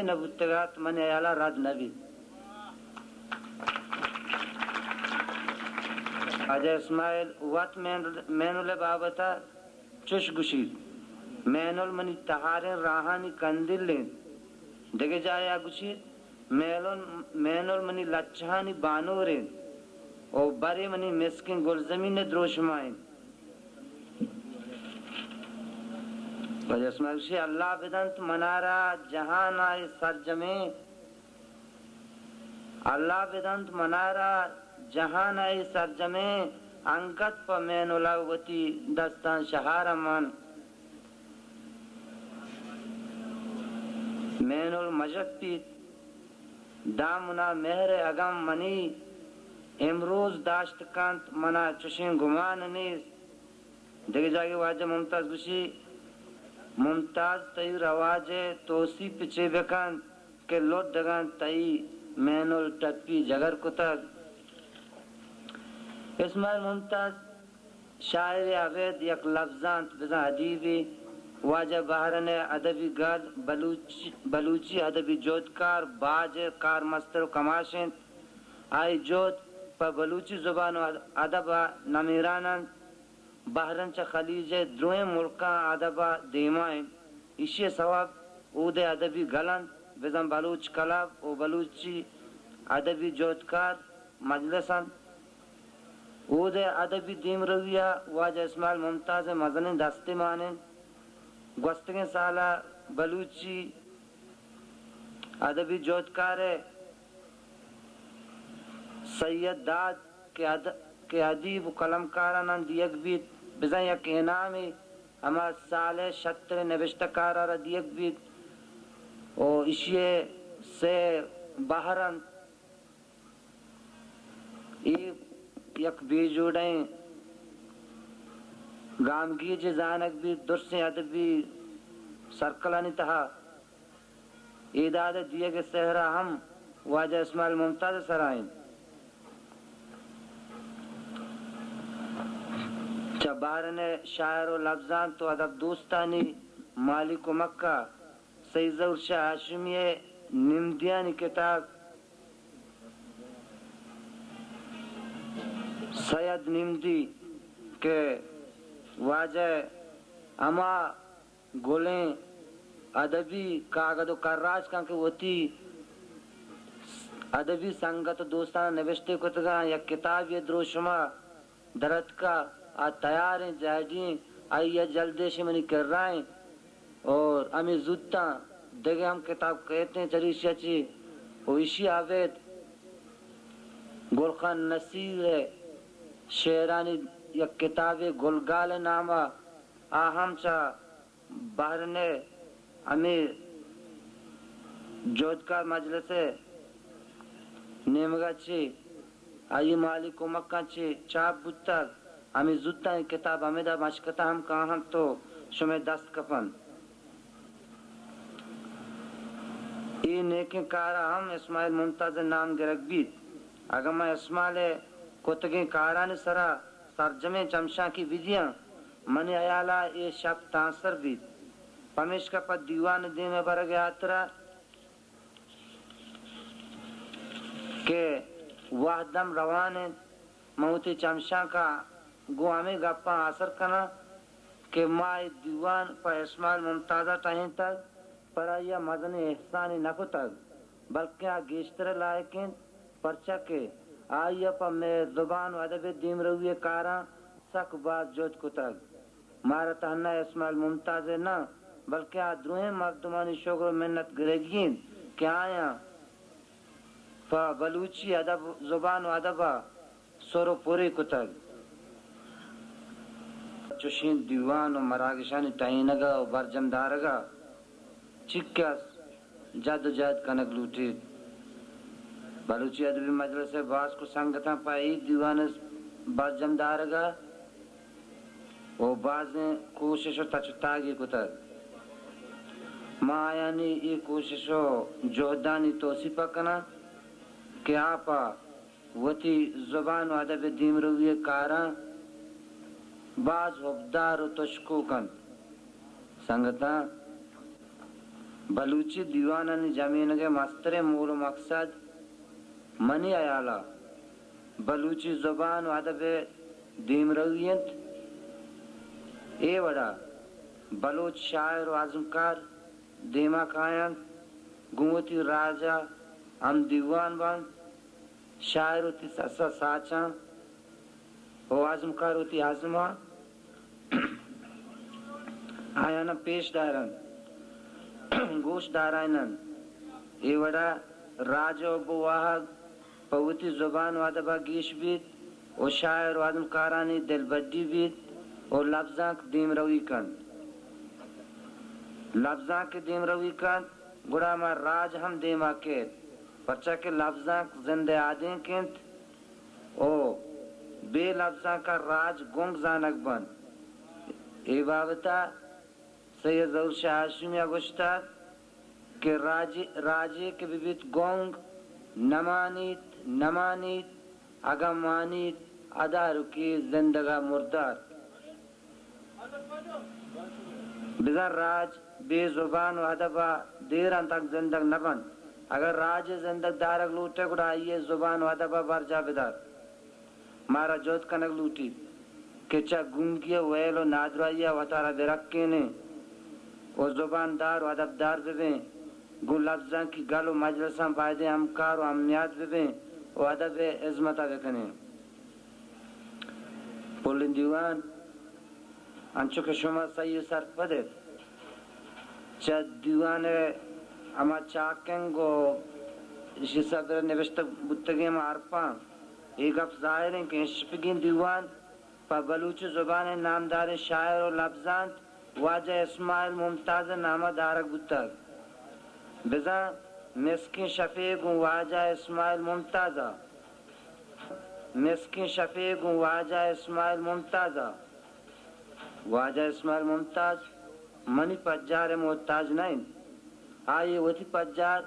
ردی نبوتگات من ایالا رد نبی آجا اسماعیل وقت مینول بابتا چش گشید مینول منی تہاریں راہانی کندل لین دگے جایا گشید مینول منی لچھانی بانورین او بری منی مسکن گل زمین دروشمائیں آجا اسماعیل گشید اللہ بدنت منارا جہان آئی سرجمیں اللہ بدنت منارا جہان آئی سرجمیں انگت پا مین الاوتی دستان شہار من مین المجد پیت دامنا مہر اگم منی امروز داشت کانت منا چشیں گمان نیز دیکھ جاگے واجہ ممتاز گوشی ممتاز تئی رواج توسی پچے بکن کہ لوٹ دگان تئی مین الٹپی جگر کتگ اسماعیل ممتاز شاعر عوید یک لفظانت بزن حدیبی واجہ بہرن ادبی گرد بلوچی ادبی جودکار باج کار مستر و کماشن آئی جود پا بلوچی زبان و ادب نمیرانن بہرن چا خلیج درویں ملکہ ادب دیمائن اسی سواب اود ادبی گلن بزن بلوچ کلب و بلوچی ادبی جودکار مجلسن اود ادبی دیم رویہ واجہ اسماعیل ممتاز مزن دستی مانن گوستگیں سالہ بلوچی ادبی جودکار سید داد کے ادیب و قلمکاران دیگ بیت بزن یک انامی اما سال شتر نوشتکارا دیگ بیت او اشیے سے بہرن یک بیجوڑیں گامگی جزانک بھی درسیں ادبی سرکلانی تہا ایداد دیے کے سہرہ ہم واجہ اسماعیل ممتاز سرائیں چبارن شاعر و لفظان تو ادب دوستانی مالک و مکہ سید ظہور شاہ ہاشمی نمدیانی کتاب سید نمدی کے واجہ اما گولیں ادبی کاغذ و کراج کان کے ہوتی ادبی سنگت دوستان نوشتے کتگاں یا کتاب یہ دروشما درد کا تیار ہیں جائجیں آئیے جلدے سے منی کر رہے اور ہمیں زودتا دگے ہم کتاب کہتے ہیں چریشیا چی وہ اسی آوید گلخان نصیر شیرانی یک کتاب گلگال نامہ آہم چا بہرنے امیر جودکار مجلس نیمگا چی آئی مالک و مکہ چی چاپ بودتر ہمیں زودتا این کتاب ہمیں دا مشکتا ہم کہاں تو شمیں دست کپن ای نیکن کارا ہم اسماعیل ممتاز نام گرگ بیت اگر میں اسماعیل کتگیں کاران سرا سرجمیں چمشاں کی ویدیاں منی ایالا یہ شب تانسر بیت پمیش کا پت دیوان دے میں برگ آترا کہ وحدم روان موتی چمشاں کا گو ہمیں گپا اثر کنا کہ مائی دیوان پا اسماعیل ممتازہ ٹائیں تک پر آیا مدن احسانی نکو تک بلکہ گیشتر لائکن پرچہ کے آیا پا میں زبان و ادب دیم روی کارا سک بات جوت کو تک مارا تہنا اسماعیل ممتازہ نا بلکہ آدروہیں مردمانی شکر و منت گرگین کہ آیا پا بلوچی ادب زبان و ادب سورو پوری کو تک چوشین دیوان و مراگشانی ٹائنگا و برجم دارگا چکس جد و جد کنک لوٹید بلوچی ادبی مجلس باز کو سنگتاں پائی دیوان برجم دارگا و باز کوشش و تچتاگی کتر ما یعنی ای کوشش و جہدانی توسی پکنا کہ آپا وتی زبان و ادب دیم روی کارا بعض حبدار و تشکو کن سنگتا بلوچی دیوانانی زمین کے مستر مول و مقصد منی ایالا بلوچی زبان و ادب دیم رویت اے وڑا بلوچ شاعر و عظمکار دیما کائن گوتی راجا ہم دیوان بان شاعر ہوتی سسا ساچاں و عظمکار ہوتی عظمہ آیانا پیش دارن گوش دارائنن اے وڑا راجا و بواہد پوتی زبان و ادبہ گیش بیت و شاعر و عظمکارانی دل بڈی بیت و لفظاں دیم روی کن لفظاں کے دیم روی کن گڑا ما راج ہم دیما کیت پرچہ کے لفظاں زندے آدیں کنت او بے لفظاں کا راج گنگ زانک بن ای بابتا سید ظہور شاہ ہاشمی گوشتا کہ راجے کے بیت گنگ نمانیت اگا مانیت ادا رکی زندگا مردار بزن راج بے زبان و ادبا دیران تک زندگ نبن اگر راج زندگ دارک لوٹے گڑا آئیے زبان و ادبا بار جا بدار مارا جوت کنک لوٹی کہ چا گنگیا ویل و نادرائیا وطارا برکینے و زبان دار و ادب دار ببین گو لفظاں کی گل و مجلساں پائدے امکار و امیات ببین و ادب عظمتہ بکنے پولن دیوان انچو کہ شما صحیح سر پدے چا دیوان اما چاکنگ و اسی صدر نوشتہ بتگی ما عرفان ایک اپ ظاہر ہیں کہ شپگین دیوان پا بلوچ زبان نامدار شاعر و لفظان واجہ اسماعیل ممتاز نامہ دارک بتگ بزا مسکین شفیق و واجہ اسماعیل ممتازہ مسکین شفیق و واجہ اسماعیل ممتازہ واجہ اسماعیل ممتاز منی پجار محتاج نہیں آئیے وہی پجار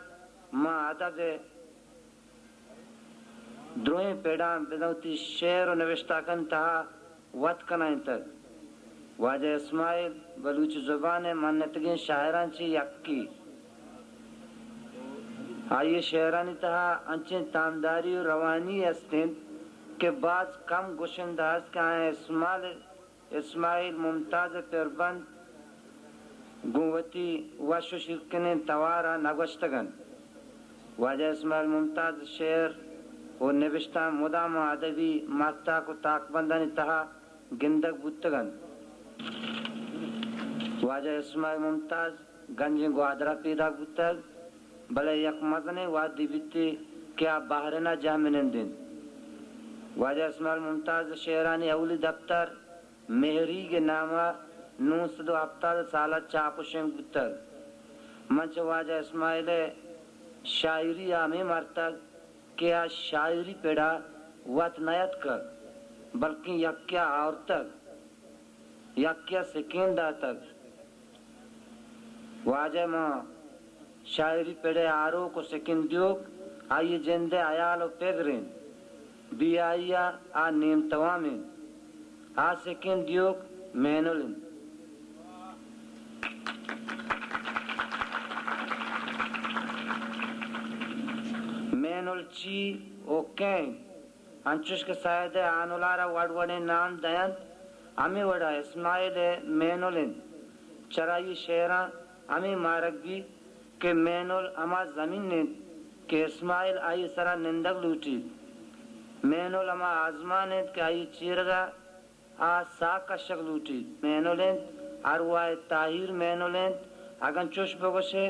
ماں ادب دروئیں پیڑاں بدوتی شعر و نوشتہ کن تہا وط کنائیں تک واجہ اسماعیل بلوچ زبان منتگین شاعران چی یکی آئیے شعرانی تہا انچیں تامداری و روانی استین کہ بعض کم گشنداز کہ آئیں اسماعیل ممتاز پیربند گوتی وشو شرکن توارا نگوشتگن واجہ اسماعیل ممتاز شعر و نوشتہ مدام ادبی ماتاک و تاکبندانی تہا گندگ بودتگن واجہ اسماعیل ممتاز گنجیں گوادرہ پیدا بودتگ بلے یک مزنے وادی بیتی کیا باہرنا جامنن دن واجہ اسماعیل ممتاز شعرانی اولی دفتر مہری کے نامہ 970 سالہ چاپوشنگ بودتگ منچ واجہ اسماعیل شاعری آمی مرتگ کیا شاعری پیڑا وط نیت کر بلکہ یکیا اور تک یکیا سکیندہ تک واجہ ماں شاعری پیڑے آرو کو سکین دیوک آئیے جندے آیالو پیگرین بی آئیا آ نیم توامین آ سکین دیوک مینولن مینول چی او کین انچوش کے سایدے آنولارا وڑوڑے نام دیند امی وڑا اسماعیل مینولن چرائی شیران امی مارک بھی کہ مینول اما زمین نے کہ اسماعیل آئی سرا نندگ لوٹی مینول اما آزمان ہے کہ آئی چیرگا آ ساک کا شک لوٹی مینولن اروائے تاہیر مینولن اگن چوش بگوشے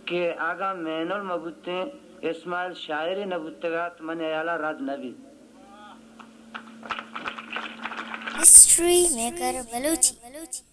کہ آگا مینول مبوتے اسماعیل شاعری نبوتگات من ایالا رد نبی ہسٹری میکر بلوچی